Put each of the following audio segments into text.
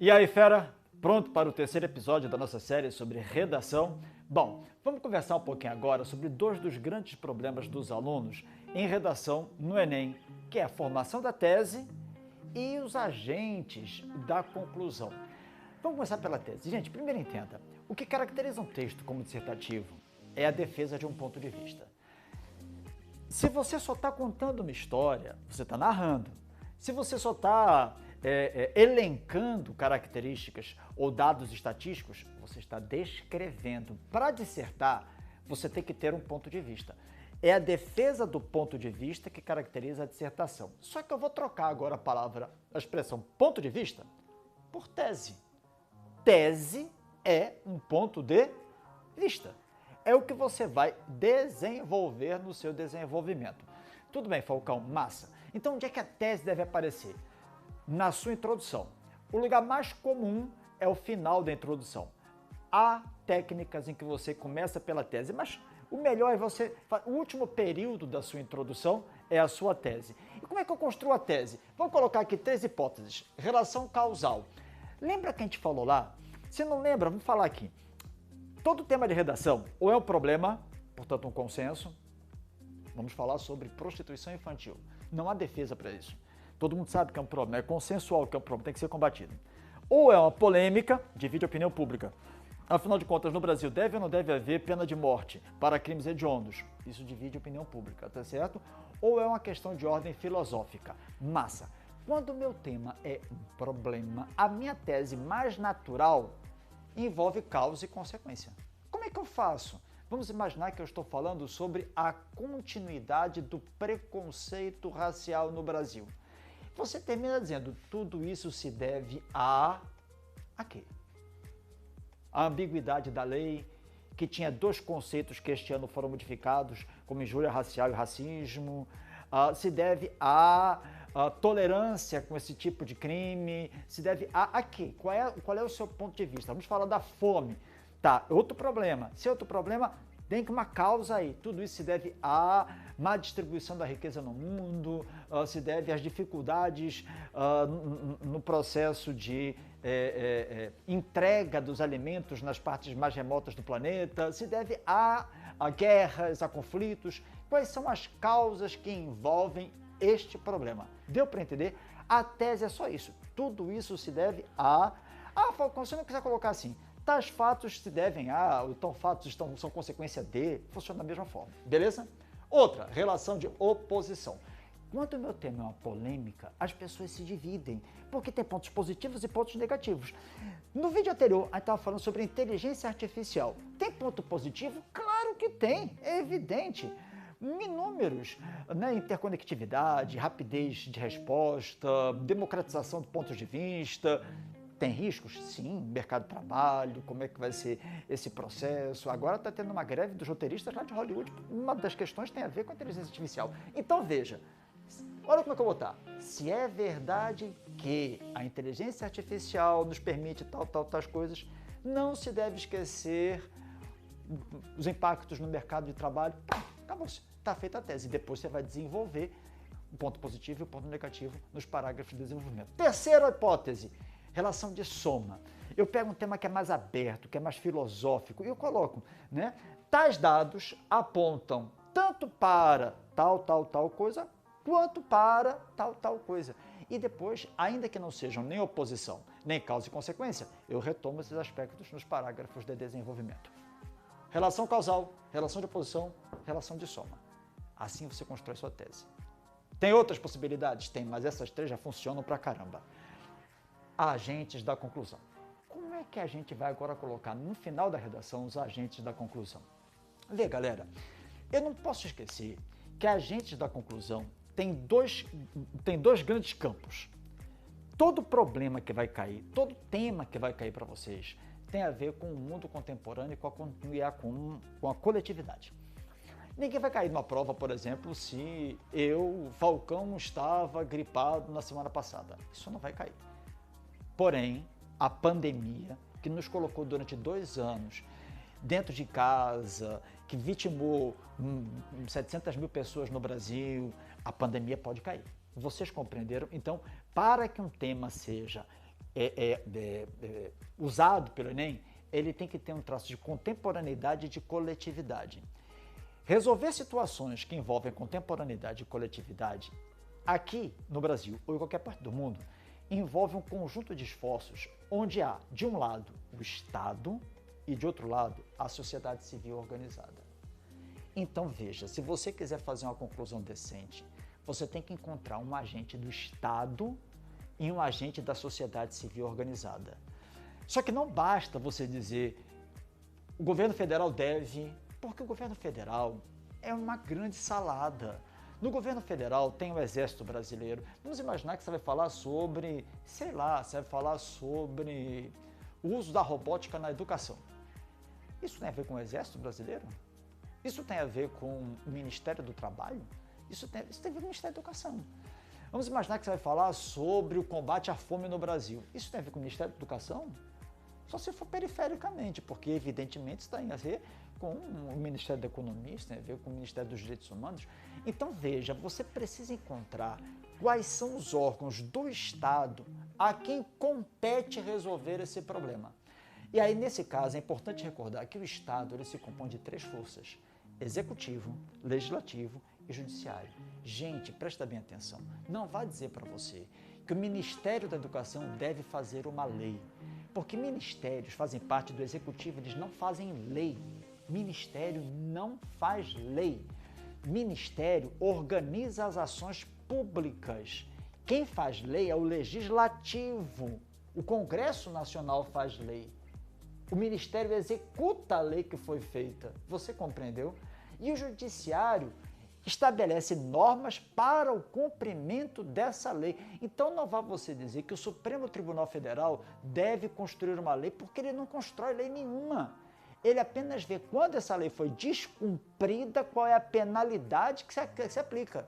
E aí, fera? Pronto para o terceiro episódio da nossa série sobre redação? Bom, vamos conversar um pouquinho agora sobre dois dos grandes problemas dos alunos em redação no Enem, que é a formação da tese e os agentes da conclusão. Vamos começar pela tese. Gente, primeiro entenda, o que caracteriza um texto como dissertativo é a defesa de um ponto de vista. Se você só está contando uma história, você está narrando. Se você só está elencando características ou dados estatísticos, você está descrevendo. Para dissertar, você tem que ter um ponto de vista. É a defesa do ponto de vista que caracteriza a dissertação. Só que eu vou trocar agora a expressão ponto de vista por tese. Tese é um ponto de vista. É o que você vai desenvolver no seu desenvolvimento. Tudo bem, Falcão? Massa. Então, onde é que a tese deve aparecer? Na sua introdução. O lugar mais comum é o final da introdução. Há técnicas em que você começa pela tese, mas o melhor é você... O último período da sua introdução é a sua tese. E como é que eu construo a tese? Vamos colocar aqui 3 hipóteses. Relação causal. Lembra que a gente falou lá? Se não lembra, vamos falar aqui. Todo tema de redação ou é um problema, portanto um consenso. Vamos falar sobre prostituição infantil. Não há defesa para isso. Todo mundo sabe que é um problema, é consensual que é um problema, tem que ser combatido. Ou é uma polêmica, divide a opinião pública. Afinal de contas, no Brasil, deve ou não deve haver pena de morte para crimes hediondos? Isso divide a opinião pública, tá certo? Ou é uma questão de ordem filosófica? Massa. Quando o meu tema é um problema, a minha tese mais natural envolve causa e consequência. Como é que eu faço? Vamos imaginar que eu estou falando sobre a continuidade do preconceito racial no Brasil. Você termina dizendo, tudo isso se deve a quê? A ambiguidade da lei, que tinha 2 conceitos que este ano foram modificados, como injúria racial e racismo, se deve a tolerância com esse tipo de crime, se deve a quê? Qual é o seu ponto de vista? Vamos falar da fome. Tá, outro problema. Se é outro problema, tem que uma causa aí. Tudo isso se deve à má distribuição da riqueza no mundo, se deve às dificuldades no processo de entrega dos alimentos nas partes mais remotas do planeta, se deve a guerras, a conflitos. Quais são as causas que envolvem este problema? Deu para entender? A tese é só isso. Tudo isso se deve a... Falcão, se não quiser colocar assim, tais fatos se devem a, ou tão fatos são consequência de, funciona da mesma forma, beleza? Outra, relação de oposição. Quando o meu tema é uma polêmica, as pessoas se dividem, porque tem pontos positivos e pontos negativos. No vídeo anterior, a gente estava falando sobre inteligência artificial. Tem ponto positivo? Claro que tem, é evidente. Inúmeros, né? Interconectividade, rapidez de resposta, democratização de pontos de vista. Tem riscos? Sim, mercado de trabalho, como é que vai ser esse processo. Agora está tendo uma greve dos roteiristas lá de Hollywood. Uma das questões tem a ver com a inteligência artificial. Então veja, olha como é que eu vou botar. Se é verdade que a inteligência artificial nos permite tais coisas, não se deve esquecer os impactos no mercado de trabalho. Acabou-se. Está feita a tese. Depois você vai desenvolver o ponto positivo e o ponto negativo nos parágrafos de desenvolvimento. Terceira hipótese. Relação de soma. Eu pego um tema que é mais aberto, que é mais filosófico, e eu coloco, né? Tais dados apontam tanto para tal coisa, quanto para tal coisa. E depois, ainda que não sejam nem oposição, nem causa e consequência, eu retomo esses aspectos nos parágrafos de desenvolvimento. Relação causal, relação de oposição, relação de soma. Assim você constrói sua tese. Tem outras possibilidades? Tem, mas essas 3 já funcionam pra caramba. Agentes da conclusão. Como é que a gente vai agora colocar no final da redação os agentes da conclusão? Vê, galera, eu não posso esquecer que agentes da conclusão tem dois grandes campos. Todo problema que vai cair, todo tema que vai cair para vocês tem a ver com o mundo contemporâneo e com a coletividade. Ninguém vai cair numa prova, por exemplo, se Falcão, estava gripado na semana passada. Isso não vai cair. Porém, a pandemia, que nos colocou durante 2 anos dentro de casa, que vitimou 700 mil pessoas no Brasil, a pandemia pode cair. Vocês compreenderam? Então, para que um tema seja usado pelo Enem, ele tem que ter um traço de contemporaneidade e de coletividade. Resolver situações que envolvem contemporaneidade e coletividade, aqui no Brasil ou em qualquer parte do mundo, envolve um conjunto de esforços onde há, de um lado, o Estado e, de outro lado, a sociedade civil organizada. Então, veja, se você quiser fazer uma conclusão decente, você tem que encontrar um agente do Estado e um agente da sociedade civil organizada. Só que não basta você dizer o governo federal deve, porque o governo federal é uma grande salada. No governo federal tem o Exército Brasileiro. Vamos imaginar que você vai falar sobre, sei lá, você vai falar sobre o uso da robótica na educação. Isso tem a ver com o Exército Brasileiro? Isso tem a ver com o Ministério do Trabalho? Isso tem a ver com o Ministério da Educação. Vamos imaginar que você vai falar sobre o combate à fome no Brasil. Isso tem a ver com o Ministério da Educação? Só se for perifericamente, porque evidentemente isso tem a ver com o Ministério da Economia, isso tem a ver com o Ministério dos Direitos Humanos. Então veja, você precisa encontrar quais são os órgãos do Estado a quem compete resolver esse problema. E aí, nesse caso, é importante recordar que o Estado ele se compõe de 3 forças: executivo, legislativo e judiciário. Gente, presta bem atenção, não vá dizer para você que o Ministério da Educação deve fazer uma lei, porque ministérios fazem parte do executivo, eles não fazem lei. Ministério não faz lei. Ministério organiza as ações públicas. Quem faz lei é o legislativo. O Congresso Nacional faz lei. O Ministério executa a lei que foi feita. Você compreendeu? E o Judiciário estabelece normas para o cumprimento dessa lei. Então não vá você dizer que o Supremo Tribunal Federal deve construir uma lei, porque ele não constrói lei nenhuma. Ele apenas vê quando essa lei foi descumprida, qual é a penalidade que se aplica.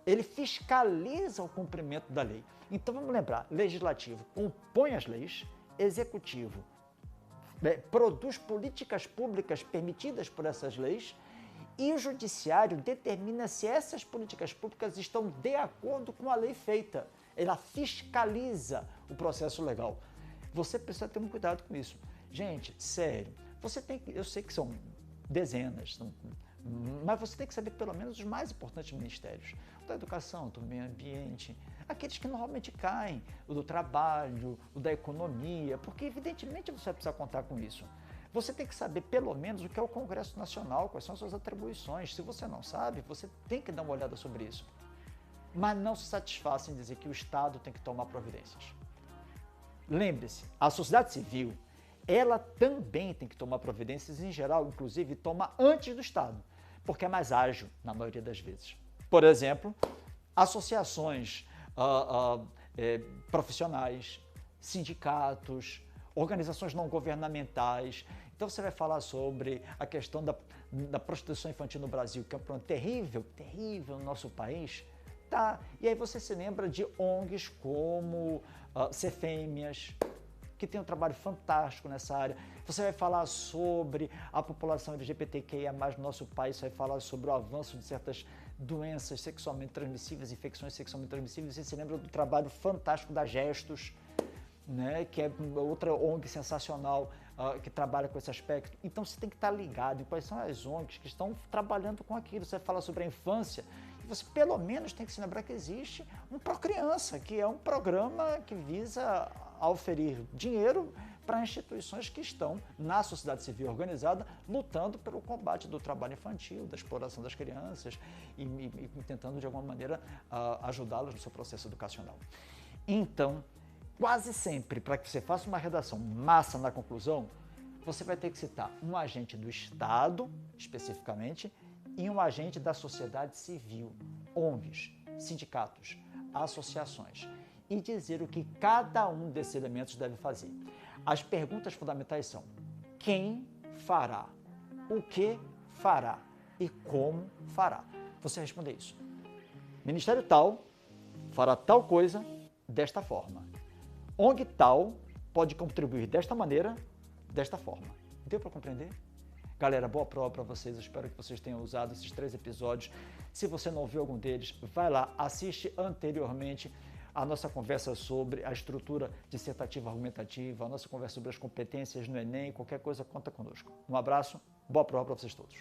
Ele fiscaliza o cumprimento da lei. Então vamos lembrar, legislativo compõe as leis, executivo produz políticas públicas permitidas por essas leis, e o judiciário determina se essas políticas públicas estão de acordo com a lei feita. Ela fiscaliza o processo legal. Você precisa ter um cuidado com isso. Gente, sério, eu sei que são dezenas, mas você tem que saber pelo menos os mais importantes ministérios. O da educação, do meio ambiente, aqueles que normalmente caem, o do trabalho, o da economia, porque evidentemente você vai precisar contar com isso. Você tem que saber pelo menos o que é o Congresso Nacional, quais são as suas atribuições. Se você não sabe, você tem que dar uma olhada sobre isso. Mas não se satisfaça em dizer que o Estado tem que tomar providências. Lembre-se, a sociedade civil, ela também tem que tomar providências, em geral, inclusive, toma antes do Estado, porque é mais ágil na maioria das vezes. Por exemplo, associações profissionais, sindicatos, organizações não governamentais. Então você vai falar sobre a questão da prostituição infantil no Brasil, que é um problema terrível, terrível no nosso país. Tá? E aí você se lembra de ONGs como Cefêmias, que tem um trabalho fantástico nessa área. Você vai falar sobre a população LGBTQIA+, no nosso país, você vai falar sobre o avanço de certas doenças sexualmente transmissíveis, infecções sexualmente transmissíveis. Você se lembra do trabalho fantástico da Gestos, né, que é outra ONG sensacional que trabalha com esse aspecto. Então você tem que estar ligado em quais são as ONGs que estão trabalhando com aquilo. Você vai falar sobre a infância, e você pelo menos tem que se lembrar que existe um Procriança, que é um programa que visa oferir dinheiro para instituições que estão na sociedade civil organizada, lutando pelo combate do trabalho infantil, da exploração das crianças e tentando de alguma maneira ajudá-las no seu processo educacional. Então, quase sempre, para que você faça uma redação massa na conclusão, você vai ter que citar um agente do Estado, especificamente, e um agente da sociedade civil, ONGs, sindicatos, associações, e dizer o que cada um desses elementos deve fazer. As perguntas fundamentais são: quem fará? O que fará? E como fará? Você responde isso. Ministério tal fará tal coisa desta forma. ONG tal pode contribuir desta maneira, desta forma. Deu para compreender? Galera, boa prova para vocês. Eu espero que vocês tenham usado esses 3 episódios. Se você não ouviu algum deles, vai lá, assiste anteriormente. a nossa conversa sobre a estrutura dissertativa argumentativa, a nossa conversa sobre as competências no Enem, qualquer coisa, conta conosco. Um abraço, boa prova para vocês todos.